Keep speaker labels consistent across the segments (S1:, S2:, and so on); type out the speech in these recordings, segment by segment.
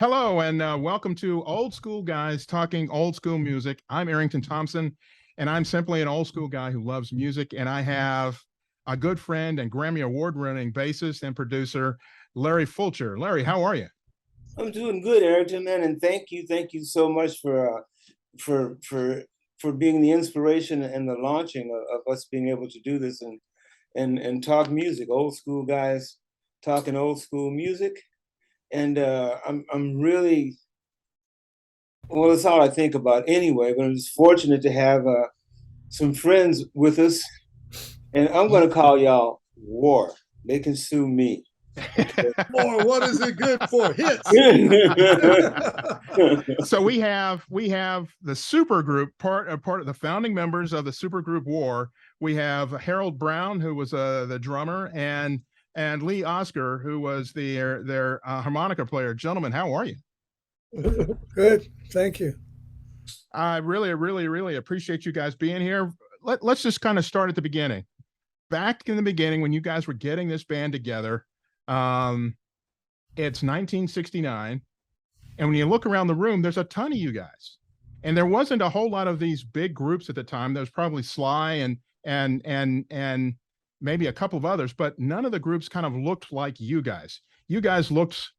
S1: Hello, and welcome to Old School Guys Talking Old School Music. I'm Errington Thompson, and I'm simply an old school guy who loves music. And I have a good friend and Grammy Award-winning bassist and producer, Larry Fulcher. Larry, how are you?
S2: I'm doing good, Errington, man, and thank you so much for for for being the inspiration and the launching of us being able to do this and talk music, old school guys talking old school music, and I'm really well. That's all I think about anyway. But I'm just fortunate to have some friends with us, and I'm going to call y'all War. They can sue me.
S3: Or what is it good for? Hits.
S1: So we have the super group part of the founding members of the super group War. We have Harold Brown, who was the drummer, and Lee Oskar, who was their harmonica player. Gentlemen, how are you?
S3: Good. Thank you.
S1: I really appreciate you guys being here. Let's just kind of start at the beginning. Back in the beginning, when you guys were getting this band together, it's 1969, and when you look around the room, there's a ton of you guys, and there wasn't a whole lot of these big groups at the time. There was probably Sly and maybe a couple of others, but none of the groups kind of looked like you guys. You guys looked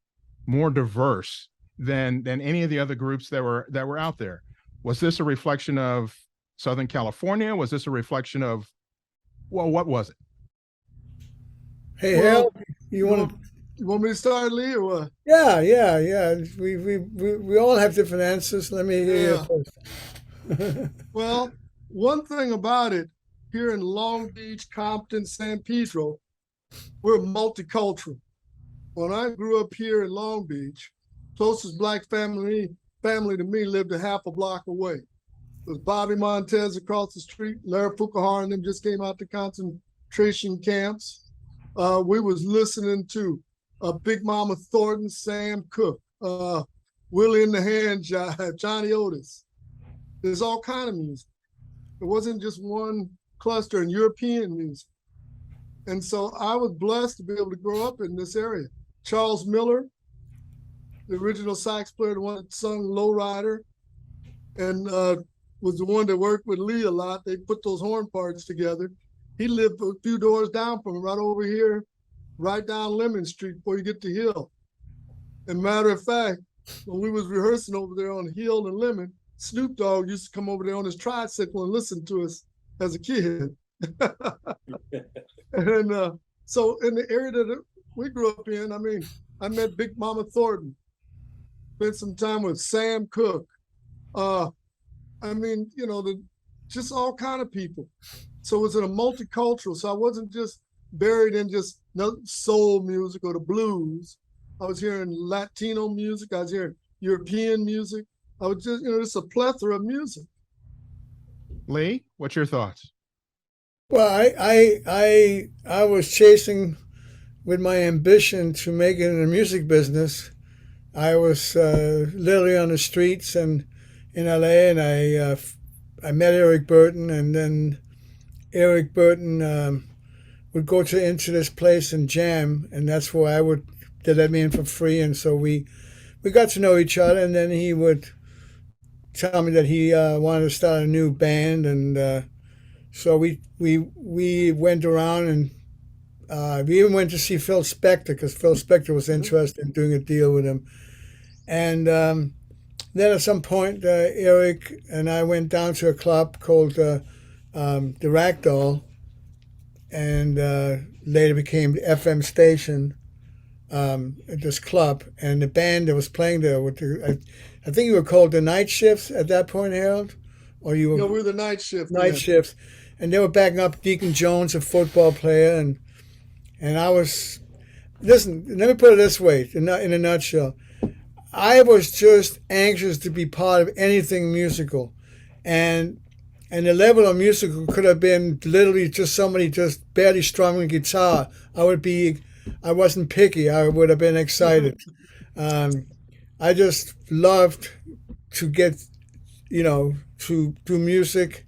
S1: more diverse than any of the other groups that were out there. Was this a reflection of Southern California? Was this a reflection of, well, what was it?
S3: Hey,
S4: Well,
S3: Hal, you want to?
S4: you want me to start, Lee, or what?
S3: Yeah. We all have different answers. Let me hear
S4: Yeah.
S3: you first.
S4: Well, one thing about it, here in Long Beach, Compton, San Pedro, we're multicultural. When I grew up here in Long Beach, closest black family to me lived a half a block away. It was Bobby Montez across the street. Larry Fukuhara and them just came out to concentration camps. We was listening to Big Mama Thornton, Sam Cooke, Willie in the Hand Jive, Johnny Otis. There's all kind of music. It wasn't just one cluster in European music. And so I was blessed to be able to grow up in this area. Charles Miller, the original sax player, the one that sung Lowrider, and was the one that worked with Lee a lot. They put those horn parts together. He lived a few doors down from him, right over here, right down Lemon Street before you get to Hill. And matter of fact, when we was rehearsing over there on Hill and Lemon, Snoop Dogg used to come over there on his tricycle and listen to us as a kid. And so in the area that we grew up in, I mean, I met Big Mama Thornton, spent some time with Sam Cooke. I mean, just all kind of people. So it was in a multicultural. So I wasn't just buried in just soul music or the blues. I was hearing Latino music. I was hearing European music. I was just a plethora of music.
S1: Lee, what's your thoughts?
S3: Well, I was chasing with my ambition to make it in the music business. I was literally on the streets and in LA, and I met Eric Burton, and then Eric Burton would go into this place and jam, and that's where they let me in for free, and so we got to know each other, and then he would tell me that he wanted to start a new band, and so we went around, and we even went to see Phil Spector because Phil Spector was interested in doing a deal with him, and then at some point Eric and I went down to a club called the Ragdoll, and later became the FM station at this club, and the band that was playing there I think you were called the Night Shifts at that point, Harold, or you were
S4: No, we're the night shift.
S3: Night Shifts, and they were backing up Deacon Jones, a football player, and I was, listen. Let me put it this way, in a nutshell, I was just anxious to be part of anything musical, and the level of musical could have been literally just somebody just barely strumming guitar. I wasn't picky. I would have been excited. I just loved to get, to do music.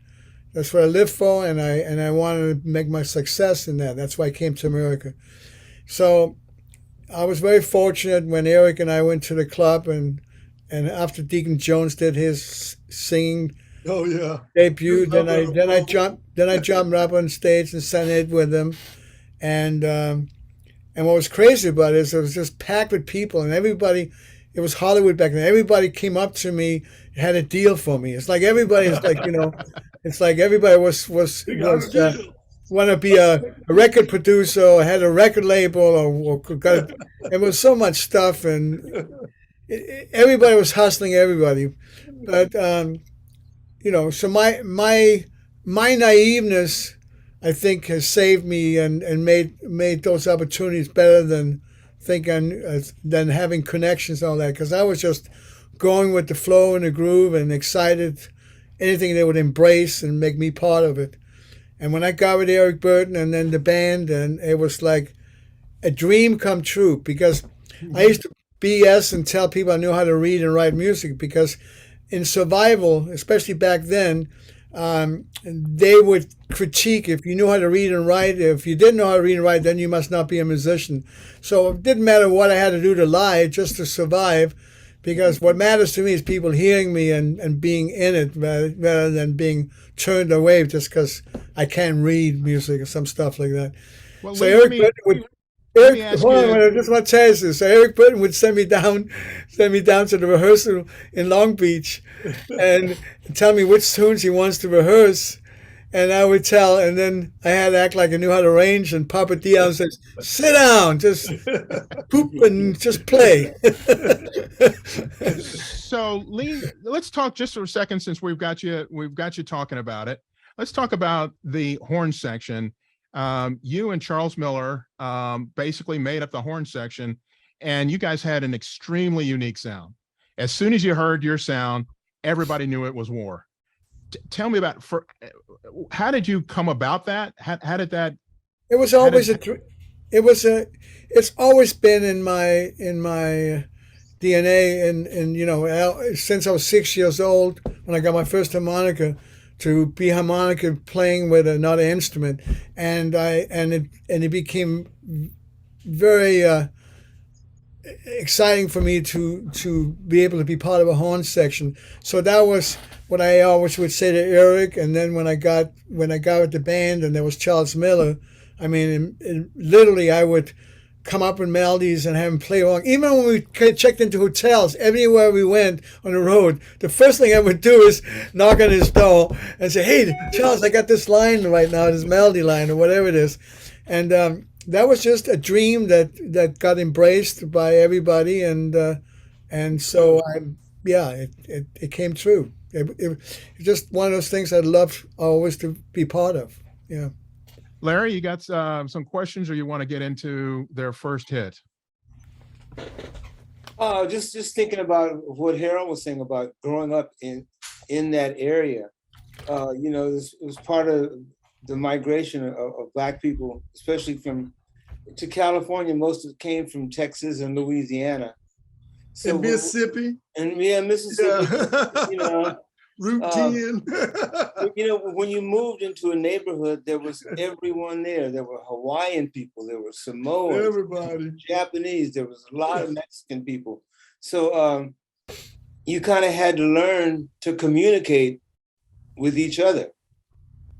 S3: That's what I lived for, and I wanted to make my success in that. That's why I came to America. So I was very fortunate when Eric and I went to the club, and after Deacon Jones did his singing
S4: Oh yeah.
S3: debut,
S4: Love it,
S3: then I jumped up on stage and sang it with him, and what was crazy about it is it was just packed with people, and everybody. It was Hollywood back then. Everybody came up to me, had a deal for me. It's like everybody's like, it's like everybody was want to be a record producer or had a record label or got. It was so much stuff, and everybody was hustling everybody. But so my naiveness, I think, has saved me and made those opportunities better than than having connections and all that, because I was just going with the flow and the groove and excited, anything they would embrace and make me part of it. And when I got with Eric Burton and then the band, and it was like a dream come true, because I used to BS and tell people I knew how to read and write music, because in Survival, especially back then, they would critique if you knew how to read and write. If you didn't know how to read and write, then you must not be a musician. So it didn't matter what I had to do to lie, just to survive, because what matters to me is people hearing me and being in it, rather than being turned away just because I can't read music or some stuff like that.
S1: Well,
S3: So
S1: Lee,
S3: Eric Burton would.
S1: let me ask
S3: Hold on,
S1: you.
S3: I just want to tell you this. So Eric Burton would send me down to the rehearsal in Long Beach, and tell me which tunes he wants to rehearse, and I would tell, and then I had to act like I knew how to arrange, and Papa Dion says, "Sit down, just poop and just play."
S1: So Lee, let's talk just for a second, since we've got you talking about it. Let's talk about the horn section. You and Charles Miller basically made up the horn section, and you guys had an extremely unique sound. As soon as you heard your sound, everybody knew it was War. Tell me about how did you come about that? How did that?
S3: It was always it's always been in my DNA, and since I was 6 years old when I got my first harmonica, to be harmonica playing with another instrument, and it became very exciting for me to be able to be part of a horn section. So that was what I always would say to Eric. And then when I got with the band and there was Charles Miller, I mean, literally I would come up with melodies and have him play along. Even when we checked into hotels, everywhere we went on the road, the first thing I would do is knock on his door and say, "Hey, Charles, I got this line right now, this melody line," or whatever it is. And that was just a dream that got embraced by everybody. And so it came true. It's just one of those things I'd love always to be part of. Yeah.
S1: Larry, you got some questions, or you want to get into their first hit?
S2: Just thinking about what Harold was saying about growing up in that area. It was part of the migration of Black people, especially to California. Most of it came from Texas and Louisiana. So
S4: And Mississippi.
S2: Mississippi.
S4: Yeah. Route 10.
S2: When you moved into a neighborhood, there was everyone there. There were Hawaiian people, there were Samoans,
S4: Everybody.
S2: Japanese, there was a lot of Mexican people. So you kind of had to learn to communicate with each other,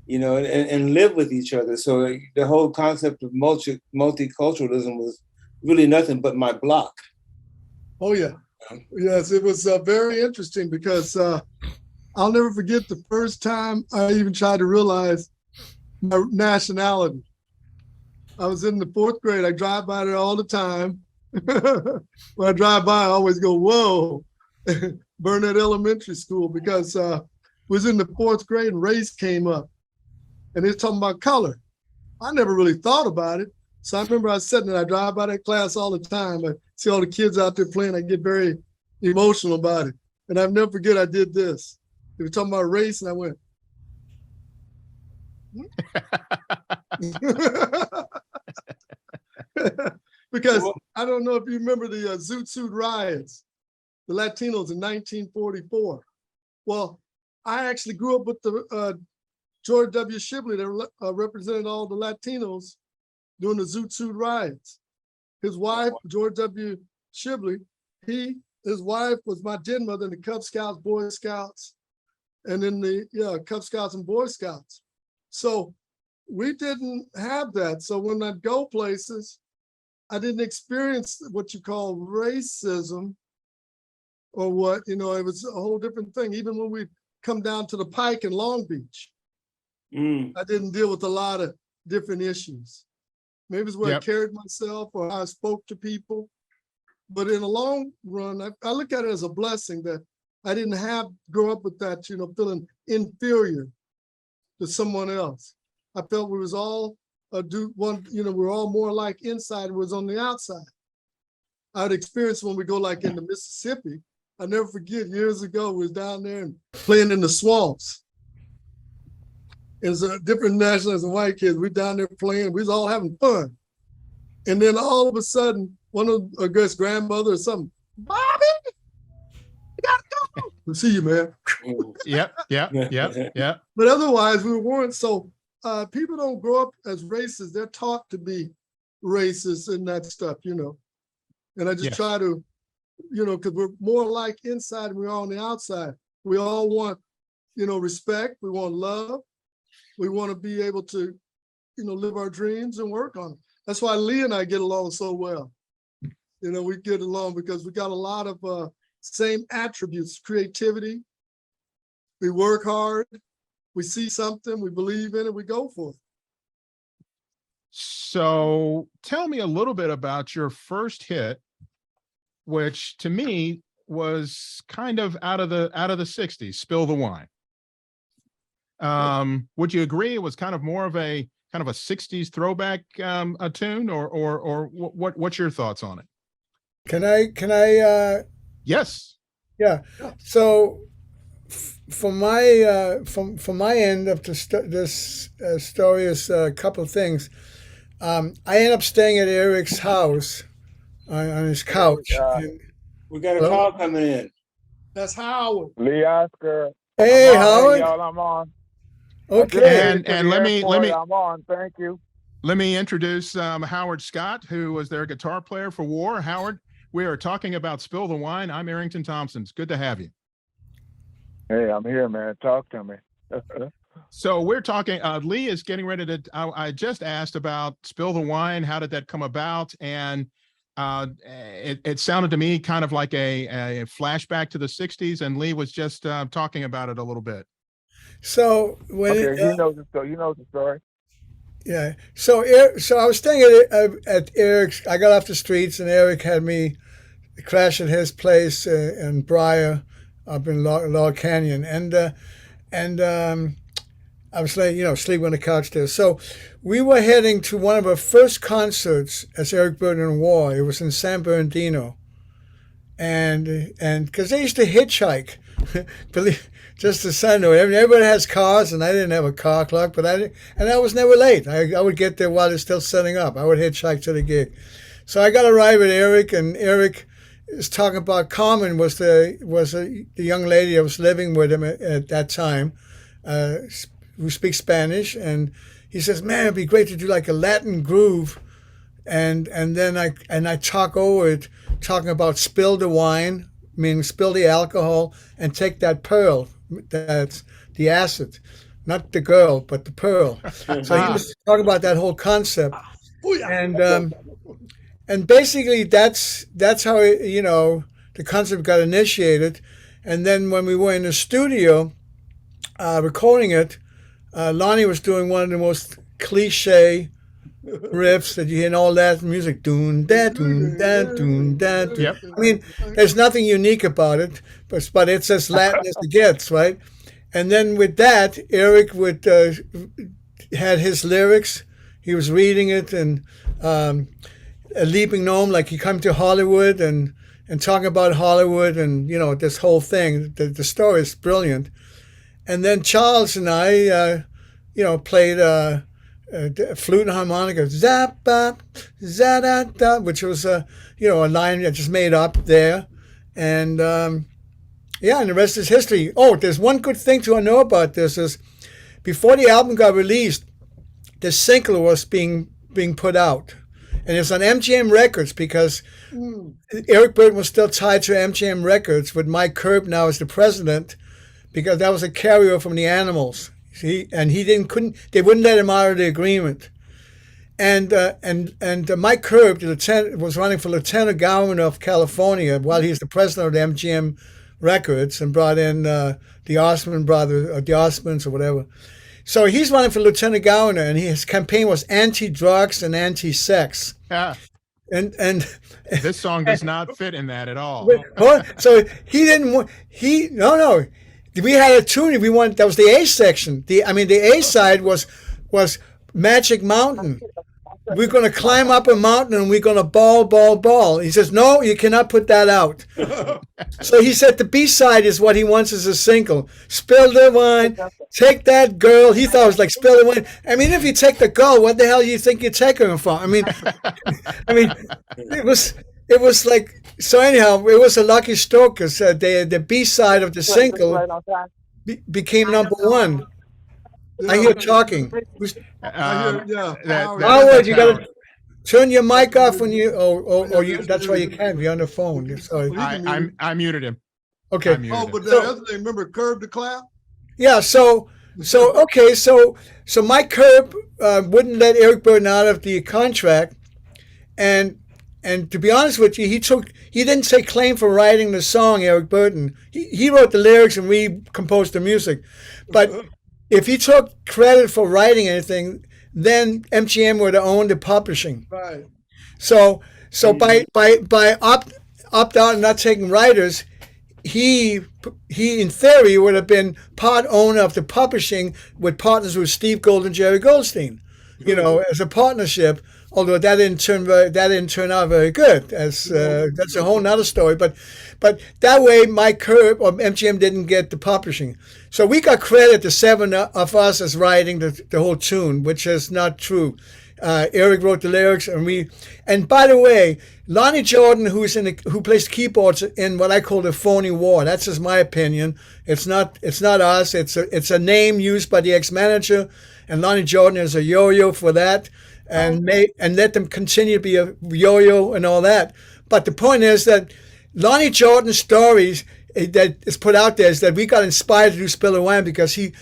S2: and live with each other. So the whole concept of multiculturalism was really nothing but my block.
S4: Oh, yeah. Yes, it was very interesting, because I'll never forget the first time I even tried to realize my nationality. I was in the 4th grade. I drive by there all the time. When I drive by, I always go, "Whoa," Burnett Elementary School, because was in the 4th grade and race came up, and they're talking about color. I never really thought about it. So I remember I was sitting there, I drive by that class all the time. I see all the kids out there playing. I get very emotional about it. And I'll never forget I did this. They were talking about race, and I went, because I don't know if you remember the Zoot Suit riots, the Latinos in 1944. Well, I actually grew up with the George W. Shibley that represented all the Latinos during the Zoot Suit riots. his wife, George W. Shibley, his wife was my den mother in the Cub Scouts, Boy Scouts, and in the Cub Scouts and Boy Scouts. So we didn't have that. So when I'd go places, I didn't experience what you call racism or what, it was a whole different thing. Even when we come down to the Pike in Long Beach, I didn't deal with a lot of different issues. Maybe it's where I carried myself or how I spoke to people. But in the long run, I look at it as a blessing that I didn't grow up with that, feeling inferior to someone else. I felt we was all we're all more alike inside was on the outside. I'd experienced when we go like into Mississippi. I never forget years ago, we was down there and playing in the swamps. It's a different nationals and white kids. We down there playing, we was all having fun. And then all of a sudden, one of, I guess, grandmother or something, Bobby, you gotta go. We'll see you, man.
S1: Yep.
S4: But otherwise, we weren't. So people don't grow up as racist. They're taught to be racist and that stuff, And I just try to, because we're more alike inside than we are on the outside. We all want, respect. We want love. We want to be able to, live our dreams and work on them. That's why Lee and I get along so well. We get along because we got a lot of same attributes, creativity. We work hard. We see something, we believe in it, we go for it.
S1: So tell me a little bit about your first hit, which to me was kind of out of the 60s, Spill the Wine. Would you agree it was kind of more of a 60s throwback a tune, or what's your thoughts on it?
S3: Can I
S1: Yes.
S3: Yeah. So from my end of this story is a couple of things. I ended up staying at Eric's house on his couch.
S2: We got a call coming in.
S4: That's Howard.
S5: Lee Oskar.
S3: Hey, Howard.
S5: Y'all, I'm on.
S3: Okay.
S1: And let me
S5: I'm on. Thank you.
S1: Let me introduce Howard Scott, who was their guitar player for War. Howard, we are talking about Spill the Wine. I'm Errington Thompson. It's good to have you.
S5: Hey, I'm here, man. Talk to me.
S1: So we're talking, Lee is getting ready to, I just asked about Spill the Wine. How did that come about? And it sounded to me kind of like a flashback to the 60s, and Lee was just talking about it a little bit.
S3: So when
S5: you know the story.
S3: Yeah. So I was staying at Eric's. I got off the streets, and Eric had me crash at his place in Briar, up in Log Canyon, and I was like, sleeping on the couch there. So we were heading to one of our first concerts as Eric Burdon and War. It was in San Bernardino, and because they used to hitchhike, just a side note, everybody has cars, and I didn't have a car clock, but I was never late. I would get there while they're still setting up. I would hitchhike to the gig. So I got to arrive at Eric, and Eric is talking about Carmen was the young lady that was living with him at that time, who speaks Spanish, and he says, "Man, it'd be great to do like a Latin groove," and then I talk over it, talking about spill the wine, meaning spill the alcohol, and take that pearl, that's the acid, not the girl, but the pearl. So he was talking about that whole concept, and basically that's how the concept got initiated. And then when we were in the studio recording it, Lonnie was doing one of the most cliche riffs that you hear in all Latin music. Doon da doon da doon da.
S1: Yep.
S3: I mean, there's nothing unique about it, but it's as Latin as it gets, right? And then with that, Eric had his lyrics. He was reading it, and a leaping gnome, like he come to Hollywood and talking about Hollywood, and this whole thing. The story is brilliant. And then Charles and I, played flute and harmonica, zappa, za-da-da, which was a line I just made up there, and and the rest is history. Oh, there's one good thing to know about this is, before the album got released, the single was being put out, and it's on MGM Records because
S4: Mm.
S3: Eric Burden was still tied to MGM Records with Mike Curb now as the president, because that was a carryover from the Animals. They wouldn't let him out of the agreement. And Mike Curb, the lieutenant, was running for lieutenant governor of California while he's the president of the MGM Records, and brought in the Osmond brothers, or the Osmonds or whatever. So he's running for lieutenant governor, and his campaign was anti-drugs and anti-sex.
S1: Yeah.
S3: And
S1: This song does not fit in that at all.
S3: so he didn't want no. We had a tune we want that was the A section. The A side was Magic Mountain. We're going to climb up a mountain and we're going to ball. He says, no, you cannot put that out. So he said the B side is what he wants as a single. Spill the wine, take that girl. He thought it was like spill the wine. I mean, if you take the girl, what the hell do you think you're taking her from? I mean, it was like, so anyhow, it was a lucky stroke because the B side of the single became number one. I hear talking. Howard, you got to turn your mic off when you, or you. That's why you can't be on the phone. Sorry.
S1: I muted him.
S3: Okay.
S4: But the other thing, remember Curb the Clap?
S3: Yeah. So Mike Curb wouldn't let Eric Burden out of the contract, and to be honest with you, he didn't take claim for writing the song. Eric Burden, he wrote the lyrics and we composed the music, but if he took credit for writing anything, then MGM would have owned the publishing.
S4: Right.
S3: So by opt out and not taking writers, he in theory would have been part owner of the publishing with partners with Steve Gold and Jerry Goldstein, as a partnership. Although that didn't turn out very good. That's a whole nother story. But that way, Mike Curb or MGM didn't get the publishing. So we got credit, the seven of us, as writing the whole tune, which is not true. Eric wrote the lyrics, and by the way, Lonnie Jordan, who plays keyboards in what I call the phony war. That's just my opinion. It's not us. It's a name used by the ex-manager, and Lonnie Jordan is a yo-yo for that. And let them continue to be a yo-yo and all that. But the point is that Lonnie Jordan's stories that is put out there is that we got inspired to do Spill the Wine because he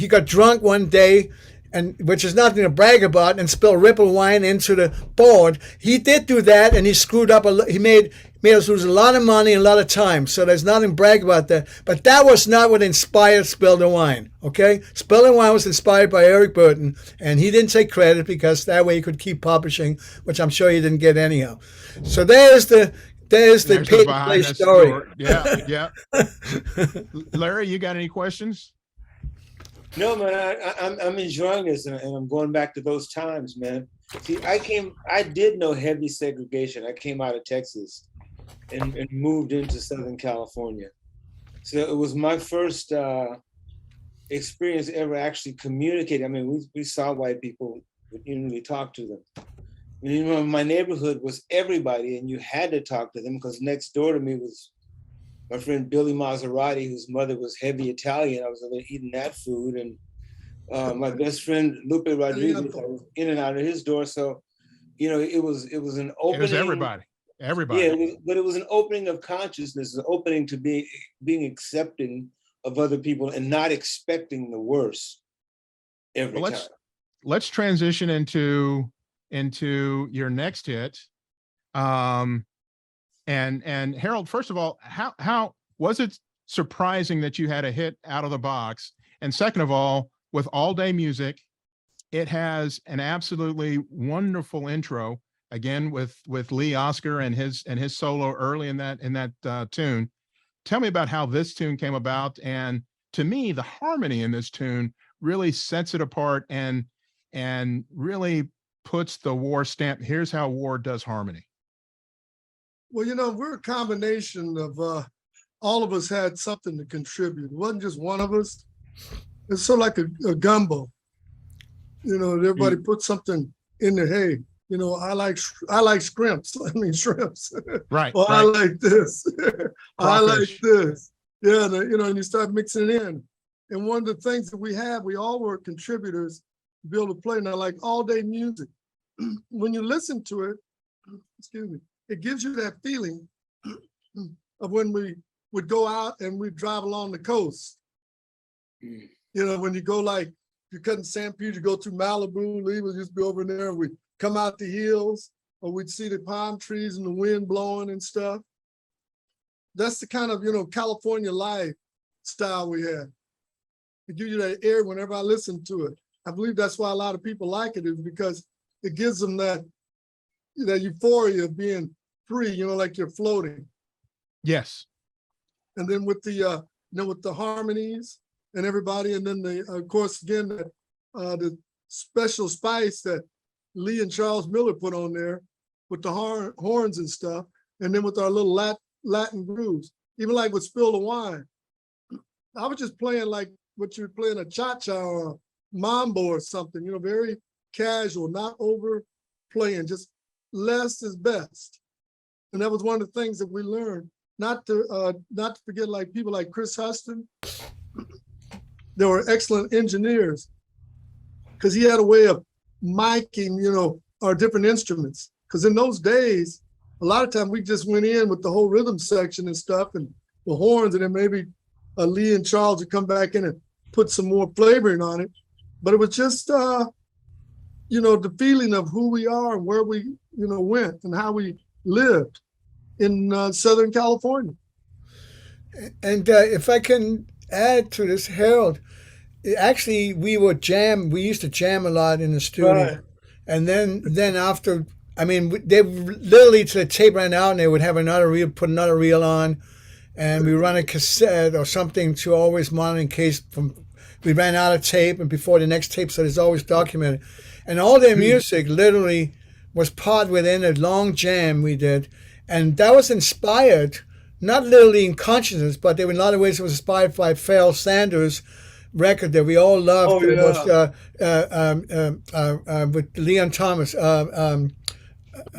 S3: got drunk one day, and which is nothing to brag about, and spilled Ripple wine into the board. He did do that, and he screwed up. He made us lose a lot of money and a lot of time. So there's nothing to brag about that. But that was not what inspired Spill the Wine. Okay, Spill the Wine was inspired by Eric Burden, and he didn't take credit because that way he could keep publishing, which I'm sure he didn't get anyhow. So there's the pay-to-play story.
S1: Yeah. Larry, you got any questions?
S2: No, man, I'm enjoying this, and I'm going back to those times, man. See, I did know heavy segregation. I came out of Texas and moved into Southern California. So it was my first experience ever actually communicating. I mean, we saw white people, we talked to them. My neighborhood was everybody, and you had to talk to them because next door to me was my friend Billy Maserati, whose mother was heavy Italian. I was eating that food, and my best friend Lupe Rodriguez, I was in and out of his door. So, it was an opening.
S1: It was everybody.
S2: Yeah, but it was an opening of consciousness, an opening to being accepting of other people and not expecting the worst every time.
S1: Let's transition into your next hit. And Harold, first of all, how was it surprising that you had a hit out of the box? And second of all, with All Day Music, it has an absolutely wonderful intro, again with Lee Oskar and his solo early in that tune. Tell me about how this tune came about. And to me, the harmony in this tune really sets it apart and really puts the War stamp. Here's how War does harmony.
S4: Well, we're a combination of all of us had something to contribute. It wasn't just one of us. It's sort of like a gumbo. Everybody put something in there. Hey, I like shrimps. Shrimps.
S1: Right.
S4: Or
S1: right.
S4: I like this. I like this. Yeah, and you start mixing it in. And one of the things that we all were contributors to be able to play. Now, like All Day Music, when you listen to it, excuse me, it gives you that feeling of when we would go out and we'd drive along the coast. You know, when you go like, you're cutting San Pedro, you go through Malibu, Lee would just be over there, and we'd come out the hills, or we'd see the palm trees and the wind blowing and stuff. That's the kind of, you know, California lifestyle we had. It gives you that air whenever I listen to it. I believe that's why a lot of people like it, is because it gives them that euphoria of being free, you know, like you're floating.
S1: Yes.
S4: And then with the, you know, with the harmonies and everybody, and then the, of course, again, the special spice that Lee and Charles Miller put on there with the horns and stuff, and then with our little Latin grooves, even like with Spill the Wine. I was just playing like what you were playing, a cha-cha or a mambo or something, you know, very casual, not overplaying, just less is best. And that was one of the things that we learned, not to forget, like people like Chris Huston. They were excellent engineers because he had a way of miking, you know, our different instruments. Because in those days, a lot of times we just went in with the whole rhythm section and stuff and the horns, and then maybe Lee and Charles would come back in and put some more flavoring on it. But it was just, you know, the feeling of who we are and where we, you know, went and how we lived in Southern California.
S3: And if I can add to this, Harold, actually we used to jam a lot in the studio.
S4: Right.
S3: And then after, I mean, they literally, to the tape ran out and they would have put another reel on, and we run a cassette or something to always monitor in case we ran out of tape and before the next tape, so it's always documented. And all their music literally was part within a long jam we did. And that was inspired, not literally in consciousness, but in a lot of ways it was inspired by Pharoah Sanders' record that we all loved.
S4: Oh, yeah.
S3: It was with Leon Thomas.
S4: Yeah,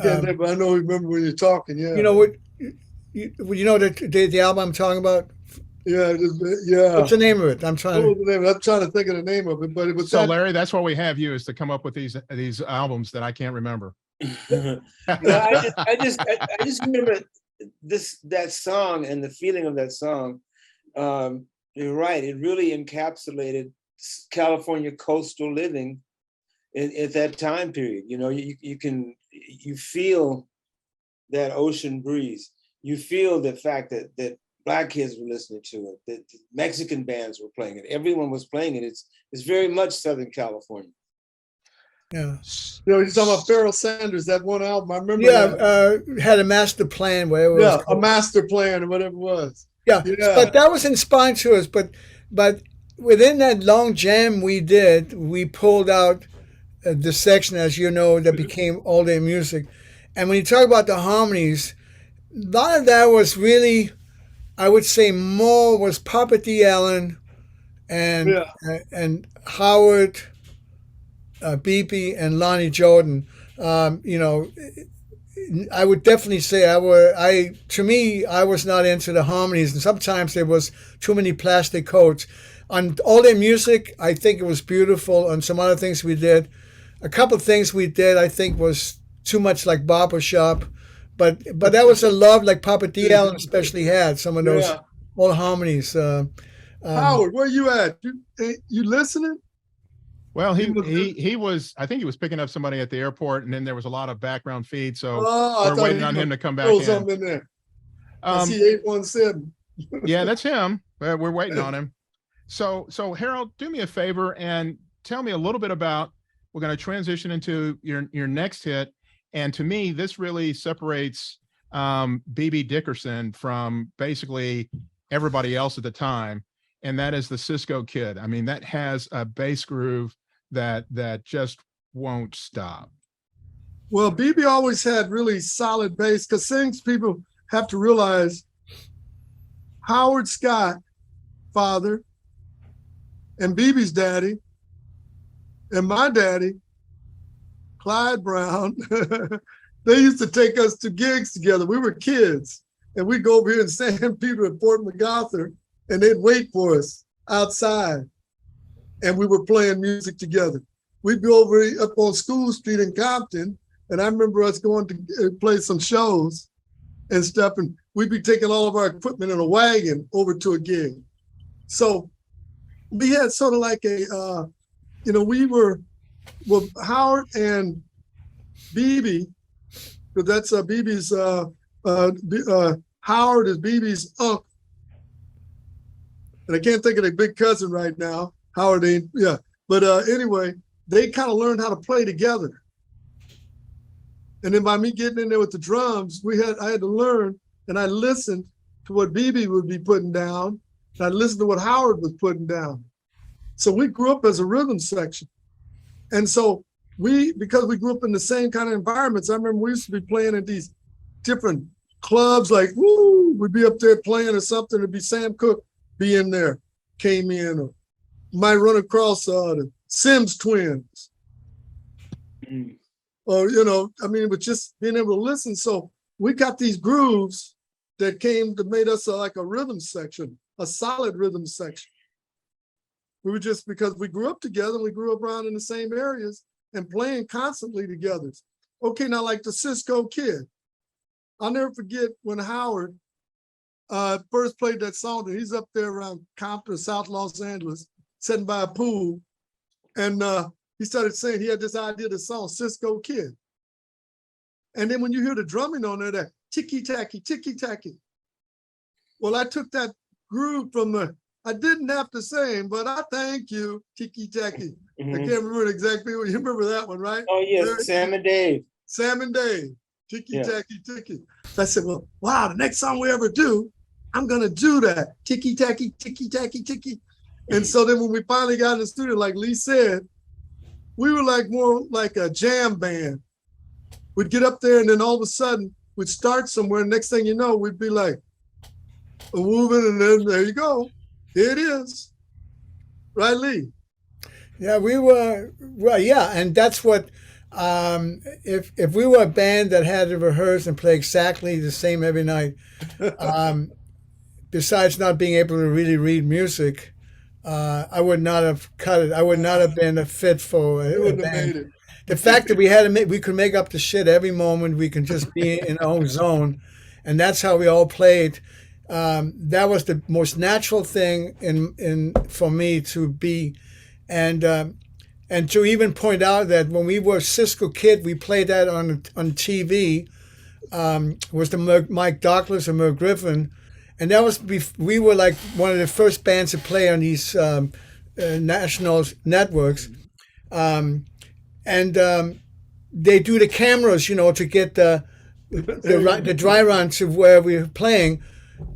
S4: I know, remember when you're talking, yeah.
S3: You know what? You know the album I'm talking about?
S4: Yeah, yeah.
S3: What's the name of it? I'm trying
S4: to think of the name of it, but it was
S1: So Larry, that's why we have you, is to come up with these albums that I can't remember.
S2: No, I just remember that song and the feeling of that song. You're right. It really encapsulated California coastal living at that time period. You know, you feel that ocean breeze. You feel the fact that Black kids were listening to it, that Mexican bands were playing it. Everyone was playing it. It's very much Southern California.
S3: Yeah.
S4: You know, you're talking about Pharoah Sanders, that one album. I remember.
S3: Yeah, had a master plan, whatever.
S4: Yeah, a master plan or whatever it was.
S3: Yeah, but that was inspired to us. But within that long jam we did, we pulled out the section, as you know, that became all their music. And when you talk about the harmonies, a lot of that was really, I would say, more was Papa D. Allen and Howard, Beebe, and Lonnie Jordan. You know, I would definitely say I was not into the harmonies, and sometimes there was too many plastic coats. On all their music, I think it was beautiful. On some other things we did, a couple of things we did, I think was too much like barbershop. But that was a love like Papa D. Allen especially had, some of those old harmonies.
S4: Howard, where you at? You listening?
S1: Well, he was, I think he was picking up somebody at the airport, and then there was a lot of background feed, so we're waiting on him to come back in.
S4: Something in there. I see 817.
S1: Yeah, that's him. We're waiting on him. So Harold, do me a favor and tell me a little bit about, we're going to transition into your next hit. And to me, this really separates B.B. Dickerson from basically everybody else at the time. And that is the Cisco Kid. I mean, that has a bass groove that just won't stop.
S4: Well, B.B. always had really solid bass, because things people have to realize, Howard Scott, father, and B.B.'s daddy, and my daddy, Clyde Brown, they used to take us to gigs together. We were kids, and we'd go over here in San Pedro at Fort MacArthur, and they'd wait for us outside, and we were playing music together. we'd be over up on School Street in Compton, and I remember us going to play some shows and stuff, and we'd be taking all of our equipment in a wagon over to a gig. So we had sort of like a, we were with Howard and BB, because that's BB's, Howard is BB's uncle. And I can't think of their big cousin right now. Howard ain't, yeah. But anyway, they kind of learned how to play together. And then by me getting in there with the drums, I had to learn, and I listened to what BB would be putting down, and I listened to what Howard was putting down. So we grew up as a rhythm section. And so because we grew up in the same kind of environments, I remember we used to be playing at these different clubs, like, woo, we'd be up there playing or something. It'd be Sam Cooke be in there, came in, or might run across the Sims twins. Or, but just being able to listen. So we got these grooves that made us like a rhythm section, a solid rhythm section. We were just, because we grew up together, we grew up around in the same areas and playing constantly together. Okay, now like the Cisco Kid. I'll never forget when Howard first played that song, and he's up there around Compton, South Los Angeles, sitting by a pool. And he started saying he had this idea of the song, Cisco Kid. And then when you hear the drumming on there, that ticky-tacky, ticky-tacky. Well, I took that groove from I didn't have to sing, but I thank you, ticky-tacky. I can't remember exactly what you remember that one, right?
S2: Oh, yes, Sam and Dave.
S4: Sam and Dave, ticky-tacky, ticky. So I said, well, wow, the next song we ever do, I'm going to do that, ticky-tacky, ticky-tacky, ticky. And so then when we finally got in the studio, like Lee said, we were like more like a jam band. We'd get up there and then all of a sudden we'd start somewhere. Next thing you know, we'd be like moving, and then there you go. Here it is. Right, Lee?
S3: Yeah, we were, well, yeah. And that's what, if we were a band that had to rehearse and play exactly the same every night, besides not being able to really read music, I would not have cut it. I would not have been a fit for a band. The fact that we could make up the shit every moment. We can just be in our own zone, and that's how we all played. That was the most natural thing for me to be, and to even point out that when we were Cisco Kid, we played that on TV. Was the Mike Douglas and Merv Griffin. And that was we were like one of the first bands to play on these national networks, and they do the cameras, to get the dry run to where we were playing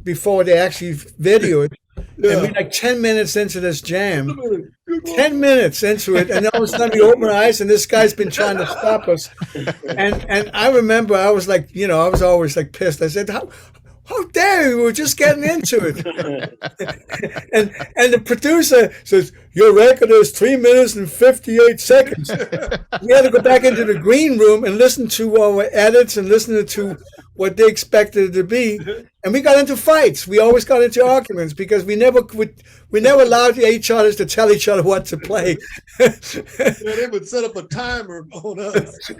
S3: before they actually video it. Yeah. And we're like 10 minutes into this jam, 10 minutes into it, and all of a sudden we open our eyes, and this guy's been trying to stop us. And I remember I was like, I was always like pissed. I said, how dare you? We were just getting into it. and the producer says, your record is 3 minutes and 58 seconds. We had to go back into the green room and listen to our edits and listen to what they expected it to be. And we got into fights. We always got into arguments because we never allowed each other to tell each other what to play.
S4: They would set up a timer on us.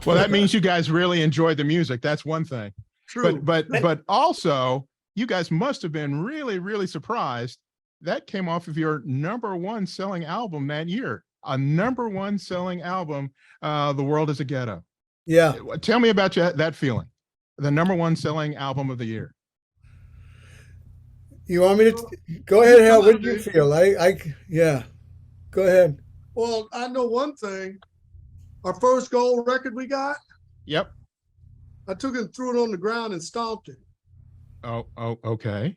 S1: Well, that means you guys really enjoyed the music. That's one thing.
S4: True.
S1: But also, you guys must have been really, really surprised. That came off of your #1 selling album that year. A #1 selling album, The World is a Ghetto.
S3: Yeah.
S1: Tell me about that feeling. The #1 selling album of the year.
S3: You want me to go ahead, Hal? What do you feel? Yeah. Go ahead.
S4: Well, I know one thing. Our first gold record we got.
S1: Yep.
S4: I took it and threw it on the ground and stomped it.
S1: Oh, okay.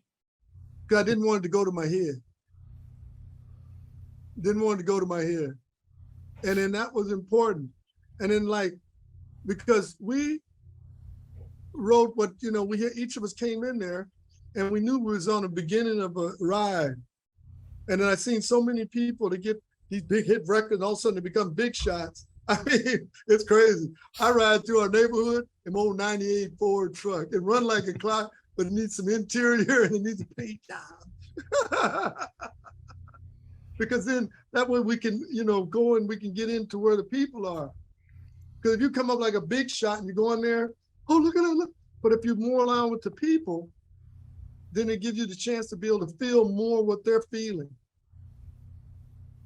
S4: Because I didn't want it to go to my head. And then that was important. And then because we wrote what, each of us came in there and we knew we was on the beginning of a ride. And then I seen so many people to get these big hit records, and all of a sudden they become big shots. I mean, it's crazy. I ride through our neighborhood in my old 98 Ford truck. It run like a clock, but it needs some interior and it needs a paint job. because then that way we can, go and we can get into where the people are. Because if you come up like a big shot and you go in there, oh, look at that, look. But if you're more aligned with the people, then it gives you the chance to be able to feel more what they're feeling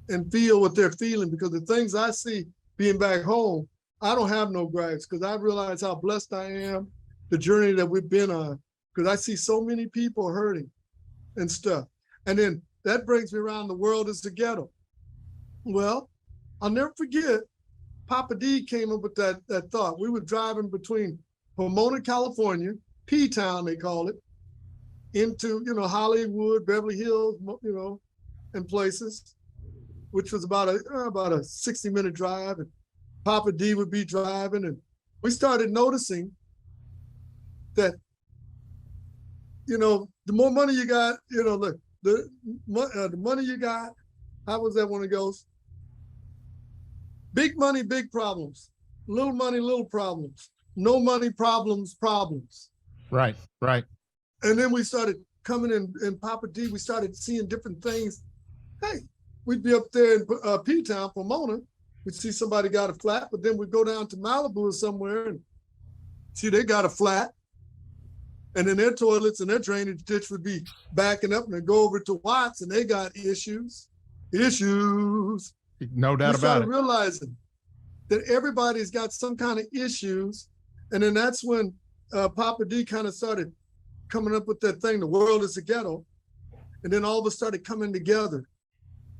S4: and feel what they're feeling. Because the things I see being back home, I don't have no gripes because I realize how blessed I am, the journey that we've been on, because I see so many people hurting and stuff. And then that brings me around the world is the ghetto. Well, I'll never forget, Papa D came up with that thought. We were driving between Pomona, California, P-Town, they call it, into, Hollywood, Beverly Hills, and places, which was about a 60-minute drive. And Papa D would be driving. And we started noticing that, the more money you got, look, the money you got, how was that one it goes? Big money, big problems. Little money, little problems. No money, problems, problems.
S1: Right.
S4: And then we started coming in Papa D, we started seeing different things. Hey, we'd be up there in P-Town, Pomona, we'd see somebody got a flat, but then we'd go down to Malibu or somewhere and see they got a flat. And then their toilets and their drainage ditch would be backing up, and then go over to Watts and they got issues.
S1: No doubt about it.
S4: We started realizing that everybody's got some kind of issues. And then that's when Papa D kind of started coming up with that thing, the world is a ghetto. And then all of us started coming together,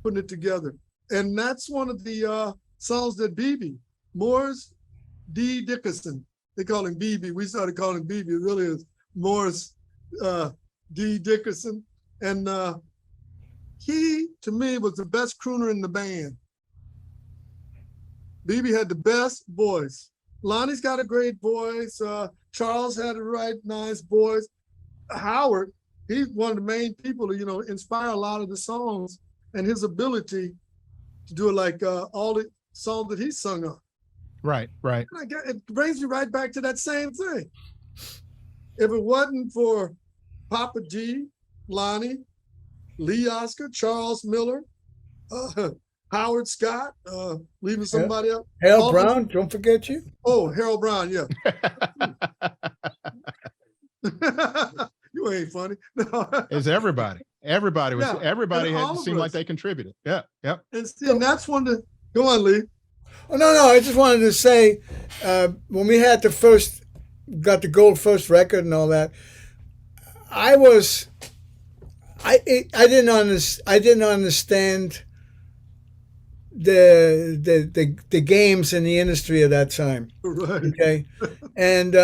S4: putting it together. And that's one of the songs that BB, Morris D. Dickerson, they call him BB. We started calling him BB. It really is Morris D. Dickerson. And he, to me, was the best crooner in the band. BB had the best voice. Lonnie's got a great voice. Charles had a right nice voice. Howard, he's one of the main people to, inspire a lot of the songs, and his ability to do it like all the songs that he sung on.
S1: Right.
S4: It brings me right back to that same thing. If it wasn't for Papa G, Lonnie, Lee Oskar, Charles Miller, Howard Scott, leaving somebody up.
S3: Harold Brown, don't forget you.
S4: Oh, Harold Brown, yeah. You ain't funny. No.
S1: It's everybody. Everybody had seemed like they contributed. Yeah.
S4: And that's one to go on, Lee.
S3: Oh no, I just wanted to say when we had got the gold first record and all that, I didn't understand the games in the industry at that time.
S4: Right.
S3: Okay. And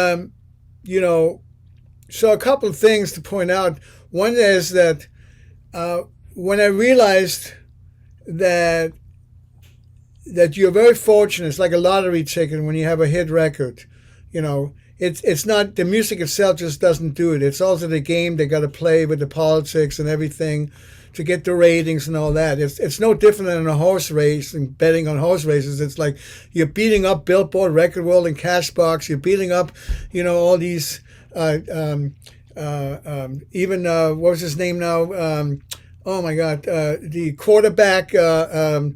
S3: so a couple of things to point out. One is that when I realized that you're very fortunate, it's like a lottery ticket when you have a hit record. It's not, the music itself just doesn't do it. It's also the game they got to play with the politics and everything to get the ratings and all that. It's no different than a horse race and betting on horse races. It's like you're beating up Billboard, Record World, and Cashbox. You're beating up, all these, even what was his name now? Oh my God, the quarterback, Cal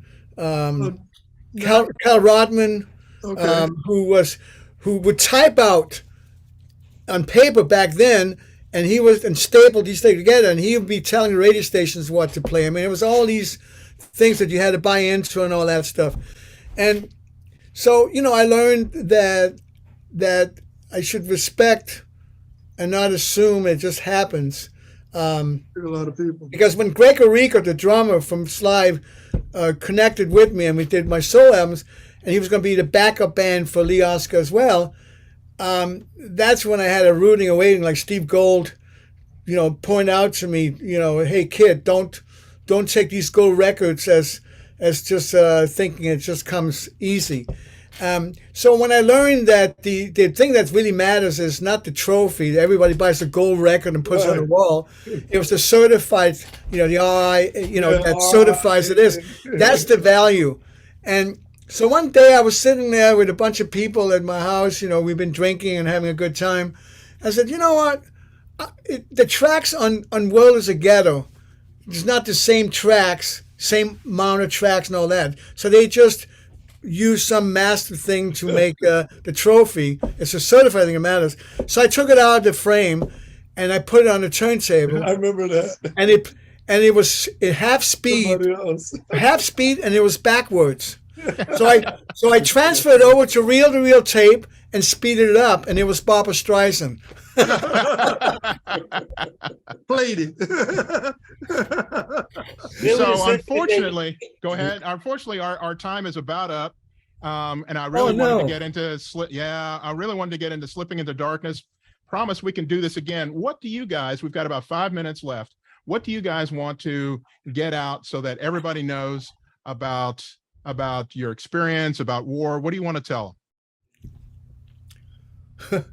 S3: Rodman,
S4: Okay.
S3: who would type out on paper back then, and stapled these things together, and he would be telling the radio stations what to play. I mean, it was all these things that you had to buy into and all that stuff. And so, I learned that I should respect and not assume it just happens.
S4: A lot of people.
S3: Because when Greg Orico, the drummer from Slive, connected with me and we did my soul albums, and he was going to be the backup band for Lee Oskar as well, that's when I had a rooting and waiting, like Steve Gold, point out to me, hey kid, don't take these gold records as just thinking it just comes easy. So when I learned that the thing that really matters is not the trophy, everybody buys a gold record and puts it on the wall. It was the certified, the RI, that certifies it is. That's the value. And so one day I was sitting there with a bunch of people at my house, we've been drinking and having a good time. I said, you know what? The tracks on World is a Ghetto, it's not the same tracks same amount of tracks and all that. So they just use some master thing to make the trophy. It's a certified thing that matters. So I took it out of the frame and I put it on the turntable.
S4: I remember that.
S3: And it was half speed,
S4: Somebody else.
S3: and it was backwards. So I transferred over to reel tape and speeded it up, and it was Barbra Streisand.
S4: Played it.
S1: So unfortunately, go ahead. Unfortunately, our time is about up. And I really wanted to get into I really wanted to get into Slipping into Darkness. Promise we can do this again. What do you guys, we've got about 5 minutes left. What do you guys want to get out so that everybody knows about your experience, about war? What do you want to tell them?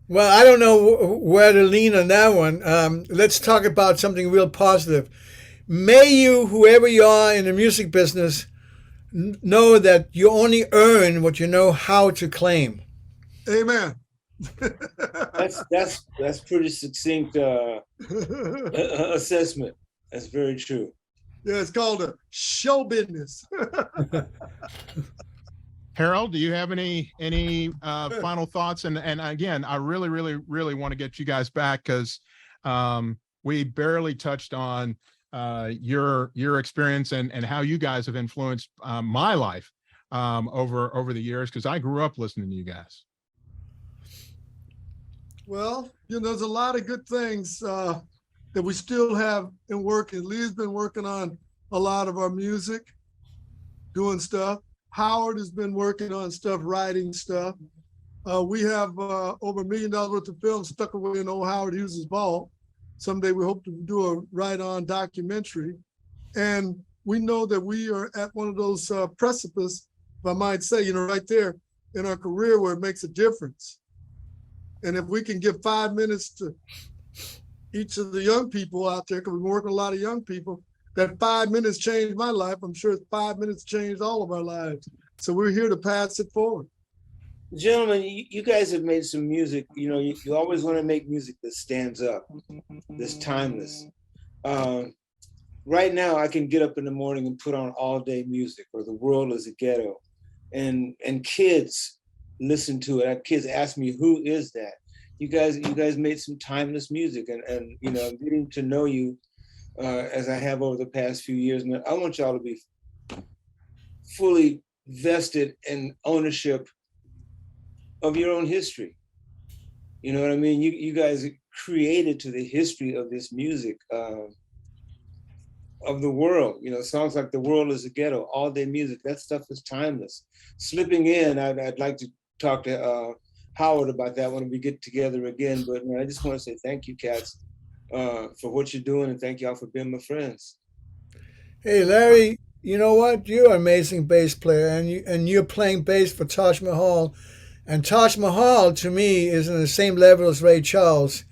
S3: Well, I don't know where to lean on that one. Let's talk about something real positive. May you, whoever you are in the music business, know that you only earn what you know how to claim.
S4: Amen.
S2: That's pretty succinct assessment. That's very true.
S4: Yeah, it's called a show business.
S1: Harold, do you have any final thoughts? And again, I really want to get you guys back because we barely touched on your experience and how you guys have influenced my life over the years, because I grew up listening to you guys.
S4: Well, there's a lot of good things that we still have in working. Lee's been working on a lot of our music, doing stuff. Howard has been working on stuff, writing stuff. We have over $1 million worth of film stuck away in old Howard Hughes' vault. Someday we hope to do a write-on documentary. And we know that we are at one of those precipices, if I might say, right there in our career where it makes a difference. And if we can give 5 minutes to each of the young people out there, because we're working with a lot of young people, that 5 minutes changed my life. I'm sure 5 minutes changed all of our lives. So we're here to pass it forward.
S2: Gentlemen, you guys have made some music. You always want to make music that stands up, that's timeless. Right now, I can get up in the morning and put on all day music, or The World is a Ghetto, and kids listen to it. Kids ask me, who is that? You guys made some timeless music, and getting to know you as I have over the past few years, and I want y'all to be fully vested in ownership of your own history. You know what I mean? You guys created to the history of this music of the world. Songs like The World is a Ghetto, all day music, that stuff is timeless. Slipping in, I'd like to talk to Howard about that when we get together again. But I just want to say thank you, cats, for what you're doing, and thank y'all for being my friends.
S3: Hey, Larry, you know what? You're an amazing bass player, and you're playing bass for Taj Mahal. And Taj Mahal, to me, is on the same level as Ray Charles,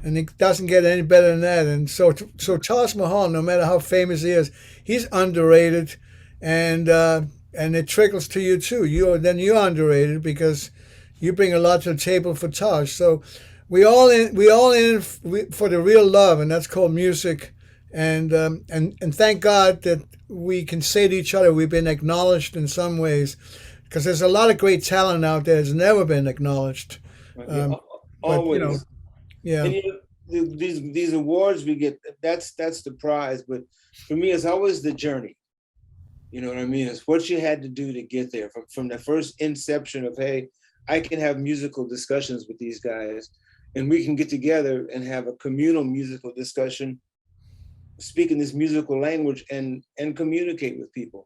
S3: and it doesn't get any better than that. And so Taj Mahal, no matter how famous he is, he's underrated, and it trickles to you too. You're underrated because you bring a lot to the table for Taj. So we all in for the real love, and that's called music. And thank God that we can say to each other we've been acknowledged in some ways, because there's a lot of great talent out there that's never been acknowledged.
S2: Always.
S3: Yeah.
S2: And these awards we get, that's the prize. But for me, it's always the journey. You know what I mean? It's what you had to do to get there, from the first inception of, hey, I can have musical discussions with these guys, and we can get together and have a communal musical discussion, speaking this musical language and communicate with people.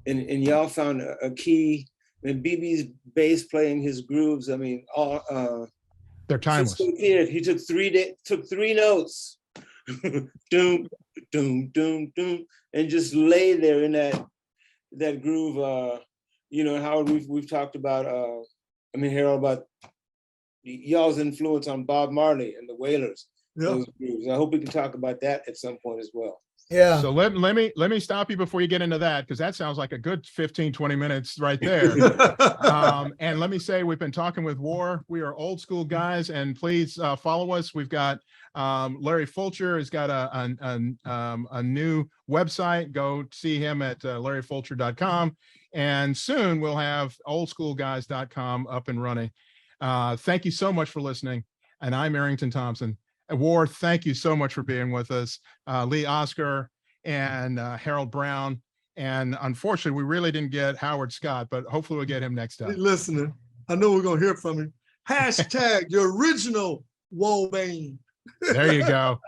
S2: And y'all found a key. And BB's bass playing his grooves, I mean,
S1: they're timeless.
S2: Cisco Kid, he took 3 notes, doom, doom, doom, doom, and just lay there in that groove. Howard, we've talked about, Harold, about y'all's influence on Bob Marley and the Wailers.
S4: Yeah.
S2: Those grooves. I hope we can talk about that at some point as well.
S3: Yeah.
S1: So let me stop you before you get into that, because that sounds like a good 15, 20 minutes right there. And let me say, we've been talking with War. We are old school guys, and please follow us. We've got Larry Fulcher has got a new website. Go see him at larryfulcher.com. And soon we'll have oldschoolguys.com up and running. Thank you so much for listening. And I'm Errington Thompson. War, thank you so much for being with us. Lee Oskar and Harold Brown. And unfortunately, we really didn't get Howard Scott, but hopefully we'll get him next time.
S4: Hey, listening, I know we're going to hear from him. Hashtag your original Woe Bane.
S1: There you go.